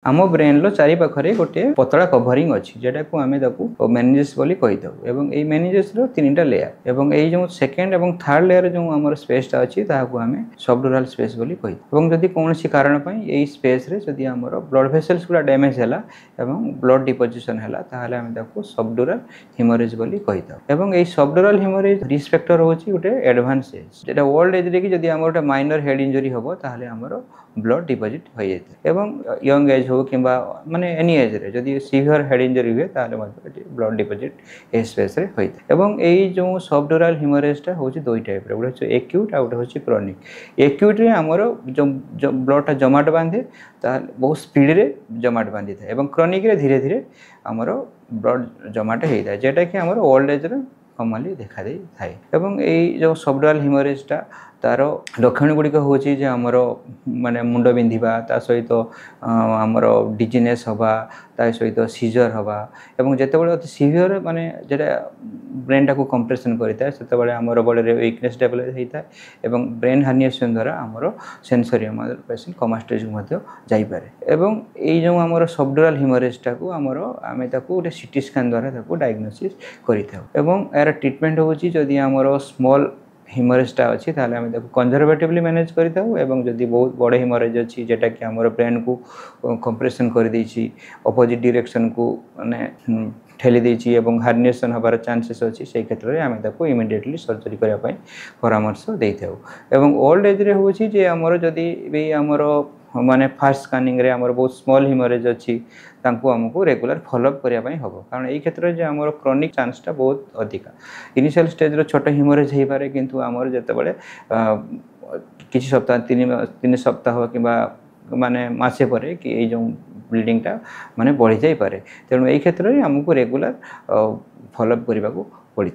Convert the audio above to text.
आम ब्रेन चारि पाखे गोटे पतला कभरिंग अच्छी जेटा को आम मेनिंजेस बोली कहीदे और ये मेनिंजेस तीन टा लेयर और ये जो सेकेंड और थर्ड लेयर जो आम स्पेसटा अच्छी आम सबड्यूरल स्पेस बोली कही जदि कौन कारण यही स्पेस रे जदि आमर ब्लड भेसल्स गुला डैमेज है ब्लड डिपोजिशन है सबड्यूरल हिमोरेज बोली कही और ये सबड्यूरल हिमोरेज रिस्क फैक्टर होची गोटे एडवांस एज जेटा ओल्ड एज रे कि जदि आमर गोटे माइनर हेड इंजरी हम ताहले आमर ब्लड डिपोजिट हो जाए और यंग एज हो कि माने एनी एज रे जदि सीवियर हेड इंजरी हुए ताहले ब्लड डिपोजिट ए स्पेस रे होई था एवं एई जो सबड्यूरल हिमोरेजटा होची दुई टाइप रे गोटे एक्यूट आ गोटे होची क्रोनिक एक्यूट रे हमर जो ब्लडटा जमाट बांधे ताहले बहुत स्पीड रे जमाट बांधी था एवं क्रोनिक रे धीरे धीरे हमर ब्लड जमाट होई था जेटा कि हमर ओल्ड एज रे कमली देखा दे थाए एवं एई जो सबड्यूरल हिमोरेजटा तार लक्षण गुड़िक हूँ आमर माने मुंड बिंधा ता सहित आमर डिजीनेस हवा ता सहित सीजर हवा एवं जितेबाला अति सीवियर माने जेटा ब्रेनटा को कंप्रेशन करें से आमर बॉडी वीकनेस डेवलप होता है एवं ब्रेन हार्निएशन द्वारा आमर सेंसोरियम पेशेंट कोमा स्टेज को जाइपारे एवं ये जो आमर सबड्यूरल हिमोरेजटा को आमर आम गोटे सीटी स्कैन द्वारा डायग्नोसिस करें यार ट्रिटमेंट होची जदि आमर स्मॉल हिमोरेजटा अच्छी ताले आम कंजर्वेटिवली मैनेज करें जदि बहुत बड़े हिमोरेज अच्छी जेटा कि आमर ब्रेन को कंप्रेशन कर देछि अपोजिट डायरेक्शन को माने ठेली देछि एवं हार्निएशन हबार चांसेस अच्छी से क्षेत्र में आम इमिडिएटली सर्जरी करने परामर्श देता एवं ओल्ड एज रे होछि जे आमर जदि भी आमर माने फास्ट स्कानिंग रे आमर बहुत स्मॉल हिमोरेज अच्छी तांको हमको रेगुलर फॉलोअप करने हम कारण ये क्षेत्र में आमर क्रोनिक चांसटा बहुत अधिका इनिशियल स्टेज रो छोट हिमोरेज हो पारे किंतु आमर जितेबाला किसी सप्ताह तीन सप्ताह कि माने मासे पर कि जो ब्लीडिंगटा माने बढ़ी जाई पारे तेणु ये क्षेत्र में आमको रेगुलर फॉलोअप करने को पड़ी।